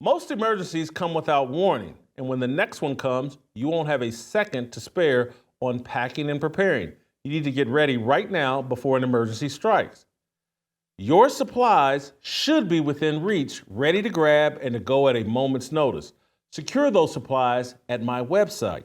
Most emergencies come without warning, and when the next one comes, you won't have a second to spare on packing and preparing. You need to get ready right now before an emergency strikes. Your supplies should be within reach, ready to grab and to go at a moment's notice. Secure those supplies at my website,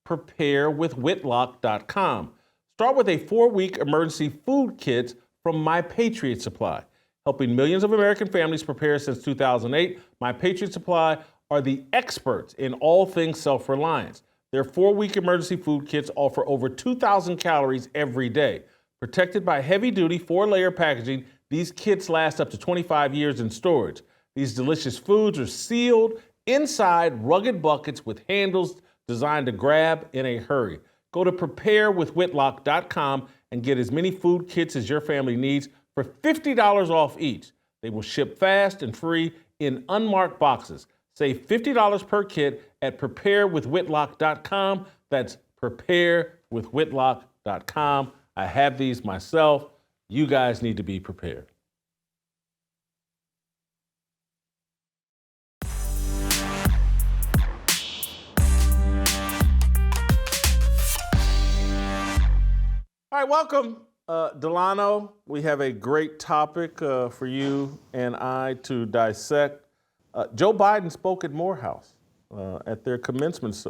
preparewithwhitlock.com. Start with a 4-week emergency food kit from My Patriot Supply. Helping millions of American families prepare since 2008, My Patriot Supply are the experts in all things self-reliance. Their 4-week emergency food kits offer over 2,000 calories every day. Protected by heavy-duty 4-layer packaging, these kits last up to 25 years in storage. These delicious foods are sealed inside rugged buckets with handles designed to grab in a hurry. Go to preparewithwhitlock.com and get as many food kits as your family needs for $50 off each. They will ship fast and free in unmarked boxes. Save $50 per kit at preparewithwhitlock.com. That's preparewithwhitlock.com. I have these myself. You guys need to be prepared. All right, welcome, Delano. We have a great topic for you and I to dissect. Joe Biden spoke at Morehouse at their commencement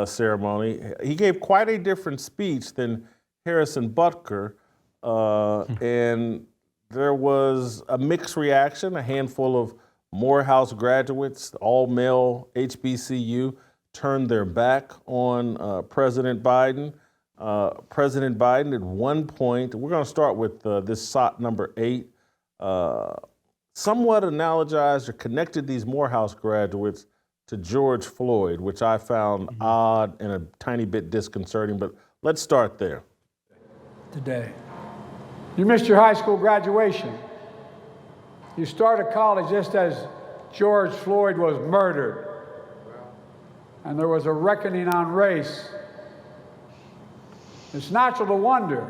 ceremony. He gave quite a different speech than Harrison Butker, and there was a mixed reaction. A handful of Morehouse graduates, all-male HBCU, turned their back on President Biden. President Biden, at one point, we're going to start with this SOT number 8, somewhat analogized or connected these Morehouse graduates to George Floyd, which I found odd and a tiny bit disconcerting, but let's start there. Today, you missed your high school graduation. You started college just as George Floyd was murdered, and there was a reckoning on race. It's natural to wonder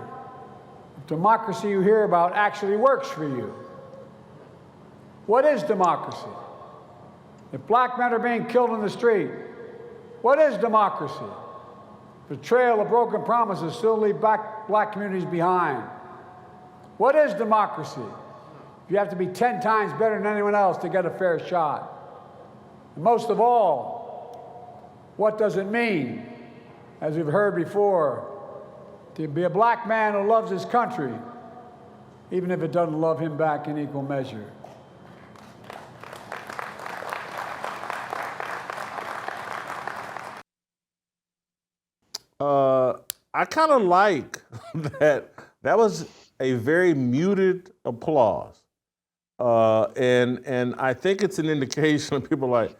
if democracy you hear about actually works for you. What is democracy? If black men are being killed in the street, what is democracy? The trail of broken promises still leave black communities behind. What is democracy? If you have to be 10 times better than anyone else to get a fair shot. And most of all, what does it mean, as we've heard before, to be a black man who loves his country, even if it doesn't love him back in equal measure? I kind of like that. That was a very muted applause. And I think it's an indication of people like,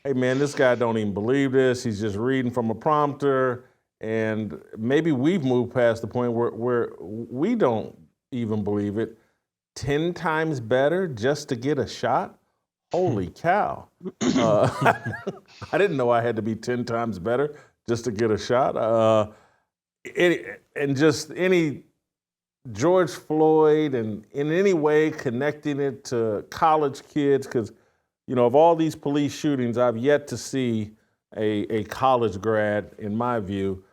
hey man, this guy don't even believe this. He's just reading from a prompter. And maybe we've moved past the point where we don't even believe it. 10 times better just to get a shot? Holy cow. I didn't know I had to be 10 times better just to get a shot. And just any George Floyd and in any way connecting it to college kids, because, you know, of all these police shootings, I've yet to see a college grad, in my view,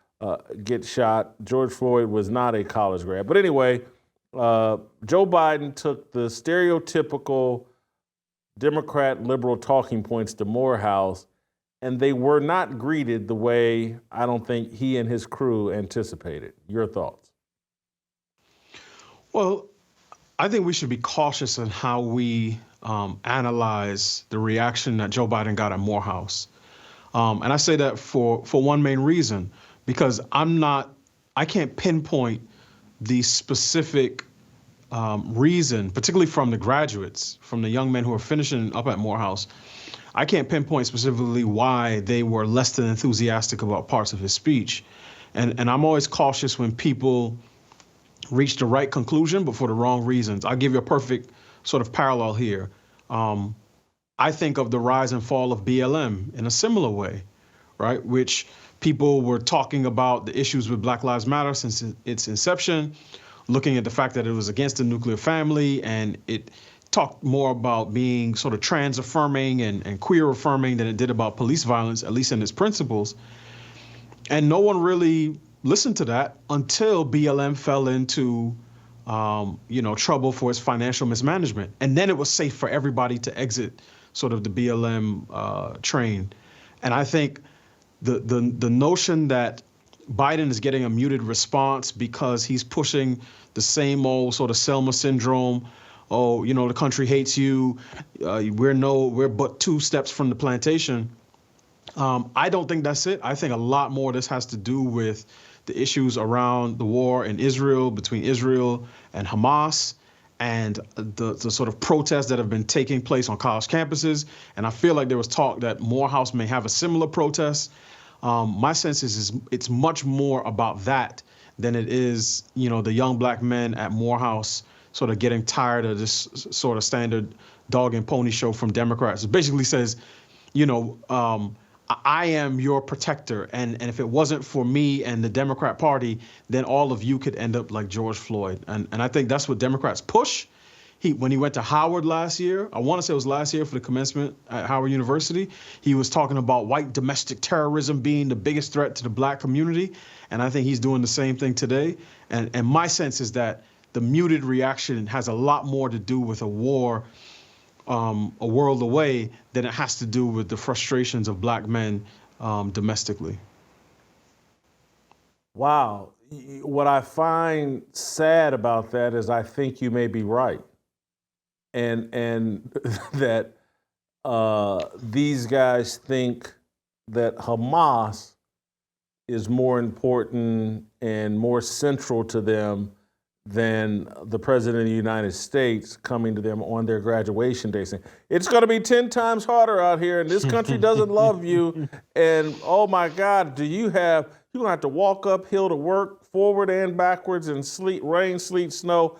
get shot. George Floyd was not a college grad. But anyway, Joe Biden took the stereotypical Democrat liberal talking points to Morehouse, and they were not greeted the way I don't think he and his crew anticipated. Your thoughts? Well, I think we should be cautious in how we analyze the reaction that Joe Biden got at Morehouse. And I say that for one main reason, because I can't pinpoint the specific reason, particularly from the graduates, from the young men who are finishing up at Morehouse. I can't pinpoint specifically why they were less than enthusiastic about parts of his speech. And I'm always cautious when people reach the right conclusion, but for the wrong reasons. I'll give you a perfect sort of parallel here. I think of the rise and fall of BLM in a similar way, right? Which people were talking about the issues with Black Lives Matter since its inception, looking at the fact that it was against the nuclear family, and it talked more about being sort of trans affirming and queer affirming than it did about police violence, at least in its principles. And no one really listened to that until BLM fell into, trouble for its financial mismanagement. And then it was safe for everybody to exit sort of the BLM train. And I think the notion that Biden is getting a muted response because he's pushing the same old sort of Selma syndrome. Oh, the country hates you. We're but 2 steps from the plantation. I don't think that's it. I think a lot more of this has to do with the issues around the war in Israel, between Israel and Hamas, and the sort of protests that have been taking place on college campuses. And I feel like there was talk that Morehouse may have a similar protest. My sense is it's much more about that than it is, the young black men at Morehouse sort of getting tired of this sort of standard dog and pony show from Democrats. It basically says, I am your protector. And if it wasn't for me and the Democrat Party, then all of you could end up like George Floyd. And I think that's what Democrats push. When he went to Howard last year, I want to say it was last year for the commencement at Howard University, he was talking about white domestic terrorism being the biggest threat to the black community. And I think he's doing the same thing today. And my sense is that the muted reaction has a lot more to do with a war a world away than it has to do with the frustrations of black men domestically. Wow. What I find sad about that is I think you may be right. And that these guys think that Hamas is more important and more central to them than the president of the United States coming to them on their graduation day saying, it's going to be 10 times harder out here and this country doesn't love you. And oh my God, you're going to have to walk uphill to work, forward and backwards in rain, sleet, snow.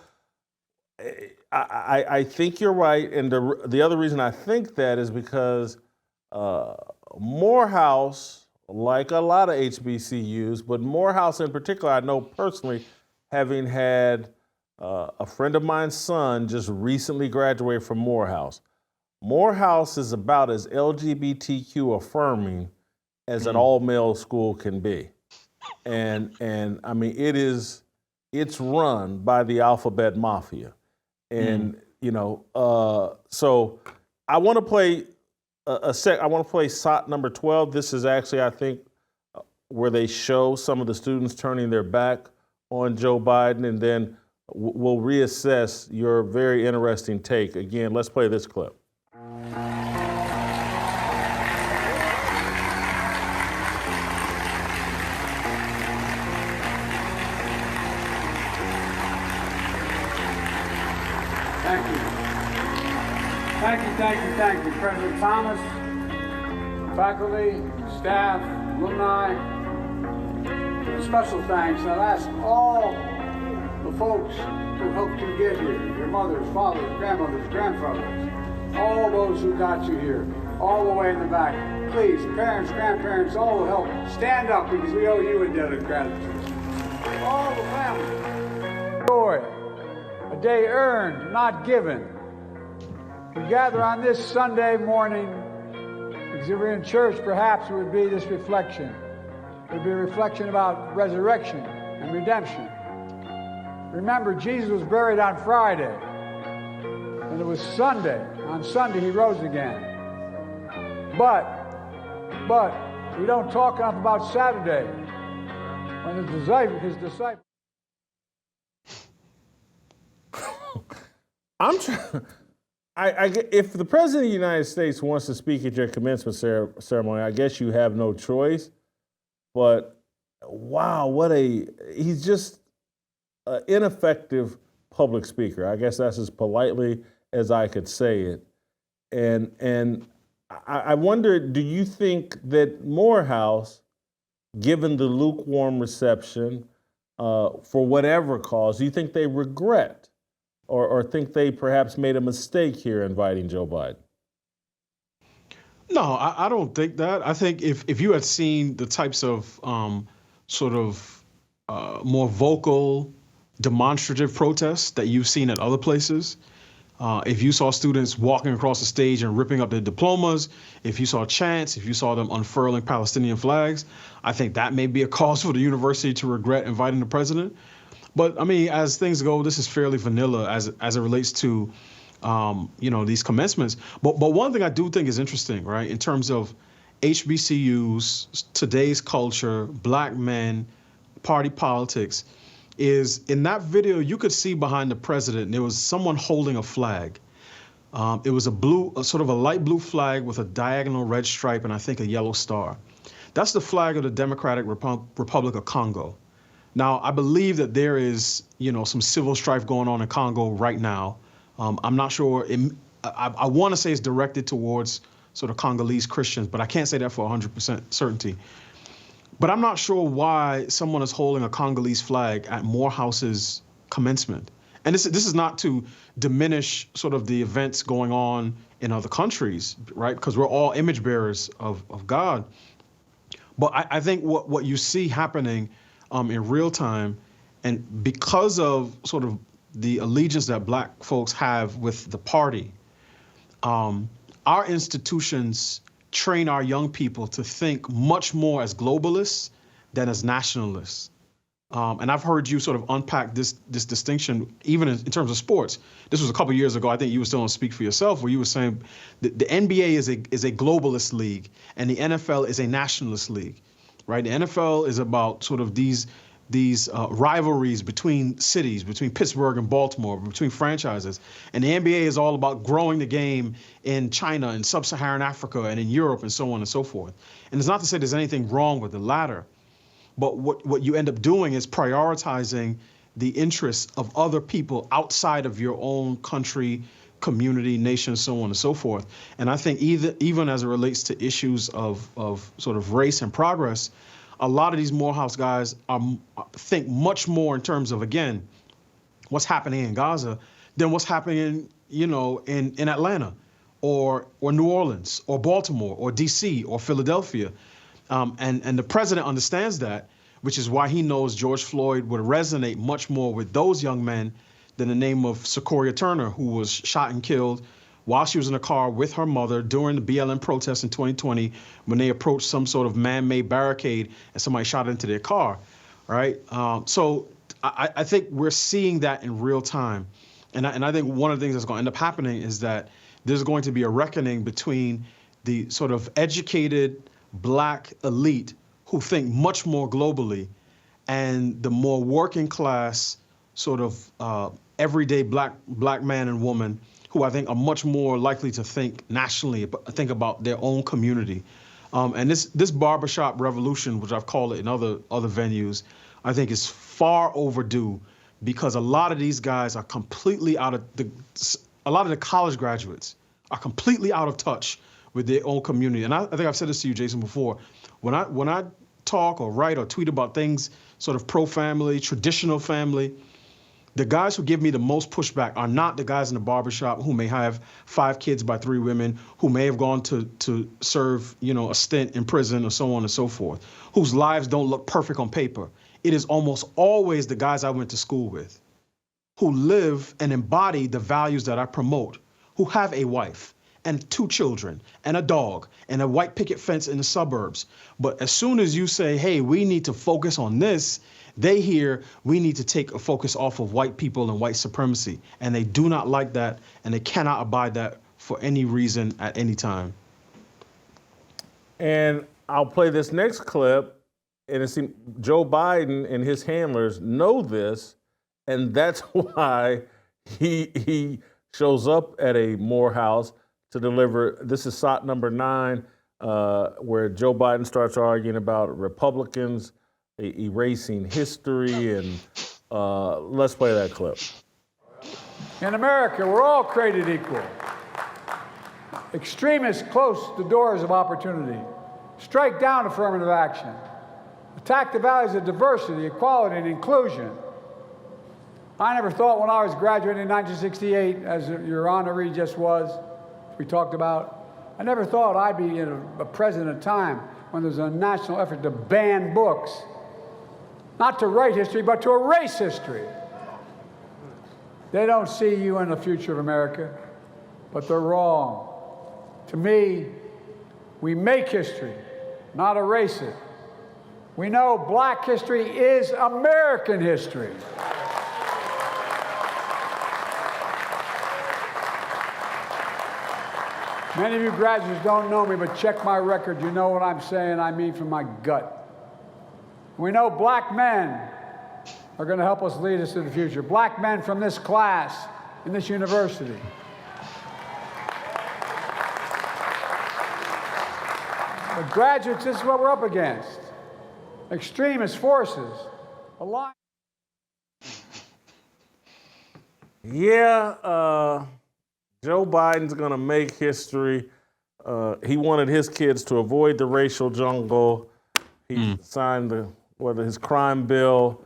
I think you're right. And the other reason I think that is because Morehouse, like a lot of HBCUs, but Morehouse in particular, I know personally, having had a friend of mine's son just recently graduated from Morehouse. Morehouse is about as LGBTQ affirming as an all-male school can be. And I mean, it's run by the alphabet mafia. And, so I want to play I want to play SOT number 12. This is actually, I think, where they show some of the students turning their back on Joe Biden, and then we'll reassess your very interesting take. Again, let's play this clip. Thank you, President Thomas, faculty, staff, alumni. Special thanks. I'll ask all the folks who helped you get here, your mothers, fathers, grandmothers, grandfathers, all those who got you here, all the way in the back. Please, parents, grandparents, all will help. Stand up because we owe you a debt of gratitude. All the family. Joy, a day earned, not given. We gather on this Sunday morning because if we're in church, perhaps it would be this reflection. It would be a reflection about resurrection and redemption. Remember, Jesus was buried on Friday, and it was Sunday. On Sunday, he rose again. But we don't talk enough about Saturday when his disciples. If the president of the United States wants to speak at your commencement ceremony, I guess you have no choice. But wow, he's just an ineffective public speaker. I guess that's as politely as I could say it. And I wonder, do you think that Morehouse, given the lukewarm reception, for whatever cause, do you think they regret or think they perhaps made a mistake here inviting Joe Biden? No, I don't think that. I think if you had seen the types of more vocal, demonstrative protests that you've seen at other places, If you saw students walking across the stage and ripping up their diplomas, if you saw chants, if you saw them unfurling Palestinian flags, I think that may be a cause for the university to regret inviting the president. But I mean, as things go, this is fairly vanilla as it relates to, these commencements. But one thing I do think is interesting, right, in terms of HBCUs, today's culture, black men, party politics, is in that video you could see behind the president there was someone holding a flag. It was sort of a light blue flag with a diagonal red stripe and I think a yellow star. That's the flag of the Democratic Republic of Congo. Now, I believe that there is, some civil strife going on in Congo right now. I'm not sure. I want to say it's directed towards sort of Congolese Christians, but I can't say that for 100% certainty. But I'm not sure why someone is holding a Congolese flag at Morehouse's commencement. And this is not to diminish sort of the events going on in other countries, right? Because we're all image bearers of God. But I think what you see happening in real time, and because of sort of the allegiance that black folks have with the party, our institutions train our young people to think much more as globalists than as nationalists. And I've heard you sort of unpack this distinction, even in terms of sports. This was a couple years ago. I think you were still on Speak for Yourself, where you were saying the NBA is a globalist league and the NFL is a nationalist league, right? The NFL is about sort of these rivalries between cities, between Pittsburgh and Baltimore, between franchises. And the NBA is all about growing the game in China and sub-Saharan Africa and in Europe and so on and so forth. And it's not to say there's anything wrong with the latter, but what you end up doing is prioritizing the interests of other people outside of your own country, community, nation, so on and so forth. And I think even as it relates to issues of sort of race and progress, a lot of these Morehouse guys think much more in terms of, again, what's happening in Gaza than what's happening, in Atlanta or New Orleans or Baltimore or DC or Philadelphia. And the president understands that, which is why he knows George Floyd would resonate much more with those young men than the name of Sequoia Turner, who was shot and killed while she was in a car with her mother during the BLM protests in 2020 when they approached some sort of man-made barricade and somebody shot into their car, right? So I think we're seeing that in real time. And I think one of the things that's going to end up happening is that there's going to be a reckoning between the sort of educated black elite who think much more globally and the more working class sort of everyday black man and woman who I think are much more likely to think nationally, think about their own community. And this barbershop revolution, which I've called it in other venues, I think is far overdue because a lot of these guys are completely a lot of the college graduates are completely out of touch with their own community. And I think I've said this to you, Jason, before. When I talk or write or tweet about things sort of pro-family, traditional family, the guys who give me the most pushback are not the guys in the barbershop who may have 5 kids by 3 women, who may have gone to serve, a stint in prison or so on and so forth, whose lives don't look perfect on paper. It is almost always the guys I went to school with who live and embody the values that I promote, who have a wife and 2 children and a dog and a white picket fence in the suburbs. But as soon as you say, hey, we need to focus on this, they hear we need to take a focus off of white people and white supremacy. And they do not like that, and they cannot abide that for any reason at any time. And I'll play this next clip, and it seems Joe Biden and his handlers know this, and that's why he shows up at a Morehouse to deliver. This is SOT number 9, where Joe Biden starts arguing about Republicans erasing history, and let's play that clip. In America, we're all created equal. Extremists close the doors of opportunity. Strike down affirmative action. Attack the values of diversity, equality, and inclusion. I never thought when I was graduating in 1968, as your honoree just was, we talked about, I never thought I'd be a president at a time when there's a national effort to ban books. Not to write history, but to erase history. They don't see you in the future of America, but they're wrong. To me, we make history, not erase it. We know black history is American history. Many of you graduates don't know me, but check my record. You know what I'm saying. I mean from my gut. We know black men are going to help us lead us to the future. Black men from this class in this university. But graduates, this is what we're up against. Extremist forces. Yeah, Joe Biden's going to make history. He wanted his kids to avoid the racial jungle. He signed his crime bill.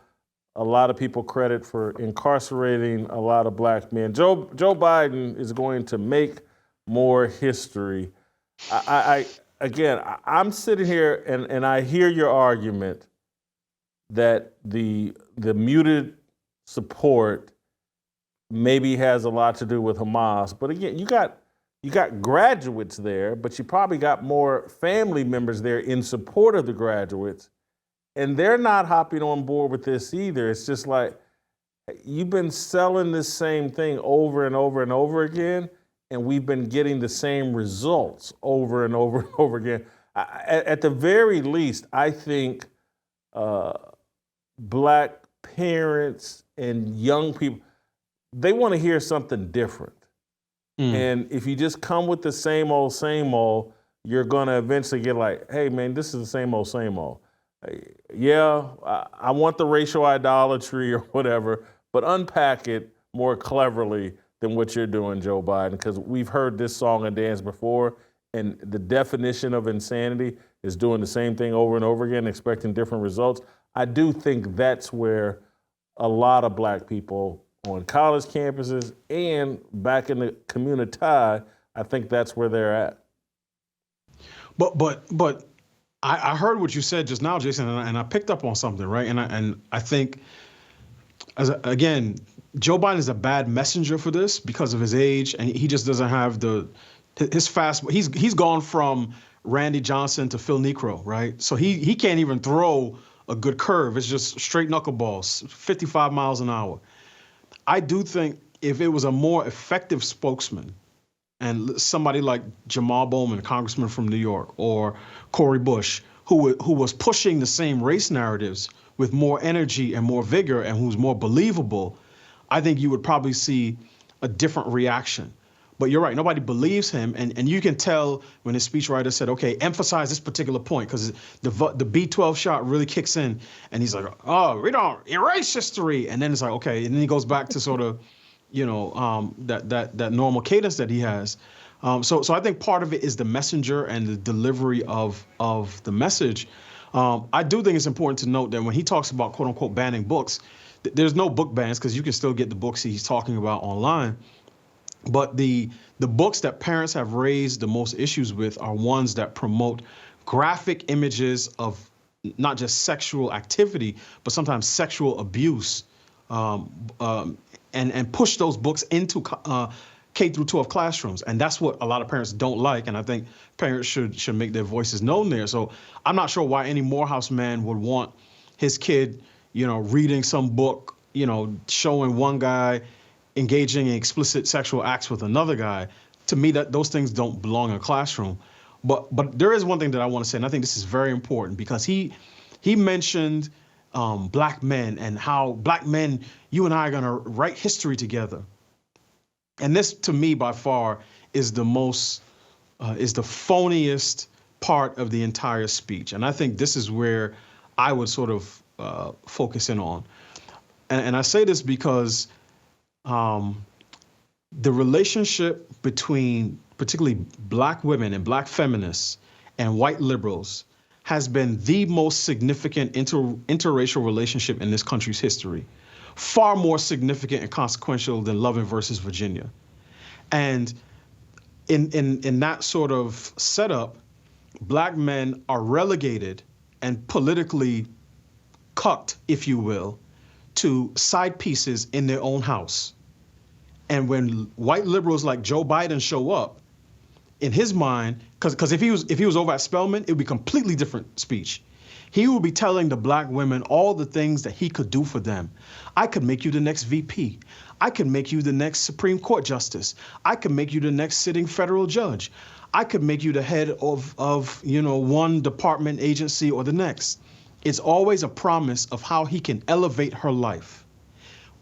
A lot of people credit for incarcerating a lot of black men. Joe Biden is going to make more history. I'm sitting here and I hear your argument that the muted support maybe has a lot to do with Hamas. But again, you got graduates there, but you probably got more family members there in support of the graduates. And they're not hopping on board with this either. It's just like, you've been selling this same thing over and over and over again, and we've been getting the same results over and over and over again. At the very least, I think black parents and young people, they want to hear something different. And if you just come with the same old, you're going to eventually get like, hey, man, this is the same old. Yeah, I want the racial idolatry or whatever, but unpack it more cleverly than what you're doing, Joe Biden, because we've heard this song and dance before, and the definition of insanity is doing the same thing over and over again, expecting different results. I do think that's where a lot of black people on college campuses and back in the community, I think that's where they're at. But I heard what you said just now, Jason, and I picked up on something, right? And I think, again, Joe Biden is a bad messenger for this because of his age, and he just doesn't have his fast. He's gone from Randy Johnson to Phil Necro, right? So he can't even throw a good curve. It's just straight knuckleballs, 55 miles an hour. I do think if it was a more effective spokesman, and somebody like Jamal Bowman, a congressman from New York, or Cori Bush, who was pushing the same race narratives with more energy and more vigor and who's more believable, I think you would probably see a different reaction. But you're right, nobody believes him. And you can tell when his speechwriter said, okay, emphasize this particular point, because the B-12 shot really kicks in. And he's like, oh, we don't erase history. And then it's like, okay. And then he goes back to sort of, that normal cadence that he has. So I think part of it is the messenger and the delivery of the message. I do think it's important to note that when he talks about, quote unquote, banning books, there's no book bans because you can still get the books he's talking about online. But the books that parents have raised the most issues with are ones that promote graphic images of not just sexual activity, but sometimes sexual abuse, and push those books into K through 12 classrooms. And that's what a lot of parents don't like. And I think parents should make their voices known there. So I'm not sure why any Morehouse man would want his kid, reading some book, showing one guy engaging in explicit sexual acts with another guy. To me, that those things don't belong in a classroom. But there is one thing that I want to say, and I think this is very important, because he mentioned black men and how black men, you and I are going to write history together. And this, to me, by far, is the phoniest part of the entire speech. And I think this is where I would sort of focus in on. And I say this because the relationship between particularly black women and black feminists and white liberals has been the most significant interracial relationship in this country's history, far more significant and consequential than Loving versus Virginia. And in that sort of setup, black men are relegated and politically cucked, if you will, to side pieces in their own house. And when white liberals like Joe Biden show up, in his mind, because if he was over at Spelman, it would be completely different speech. He would be telling the black women all the things that he could do for them. I could make you the next VP. I could make you the next Supreme Court justice. I could make you the next sitting federal judge. I could make you the head of one department, agency, or the next. It's always a promise of how he can elevate her life.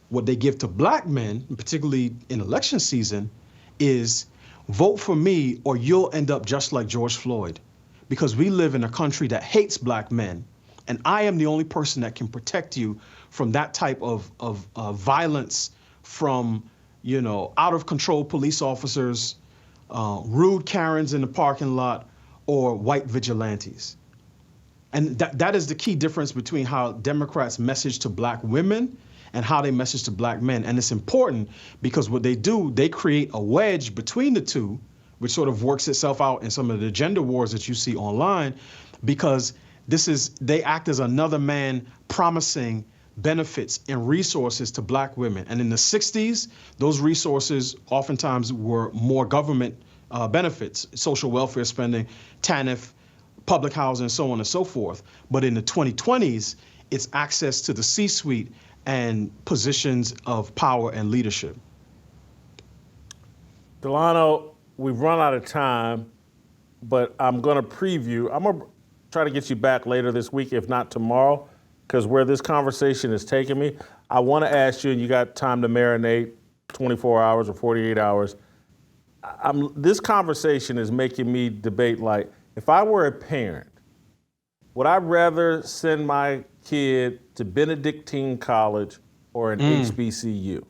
What they give to black men, particularly in election season, is vote for me or you'll end up just like George Floyd. Because we live in a country that hates black men. And I am the only person that can protect you from that type of violence from, out of control police officers, rude Karens in the parking lot, or white vigilantes. And that is the key difference between how Democrats message to black women and how they message to black men. And it's important because what they do, they create a wedge between the two, which sort of works itself out in some of the gender wars that you see online, because they act as another man promising benefits and resources to black women. And in the 60s, those resources oftentimes were more government benefits, social welfare spending, TANF, public housing, so on and so forth. But in the 2020s, it's access to the C-suite and positions of power and leadership. Delano, we've run out of time, but I'm going to preview. I'm going to try to get you back later this week, if not tomorrow, because where this conversation is taking me, I want to ask you, and you got time to marinate 24 hours or 48 hours. This conversation is making me debate, like, if I were a parent, would I rather send my kid to Benedictine College or an HBCU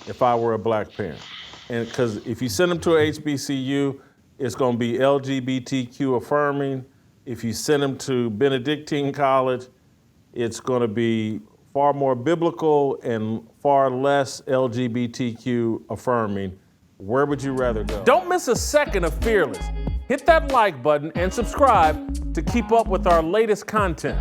if I were a black parent? And because if you send them to a HBCU, it's going to be LGBTQ affirming. If you send them to Benedictine College, it's going to be far more biblical and far less LGBTQ affirming. Where would you rather go? Don't miss a second of Fearless. Hit that like button and subscribe to keep up with our latest content.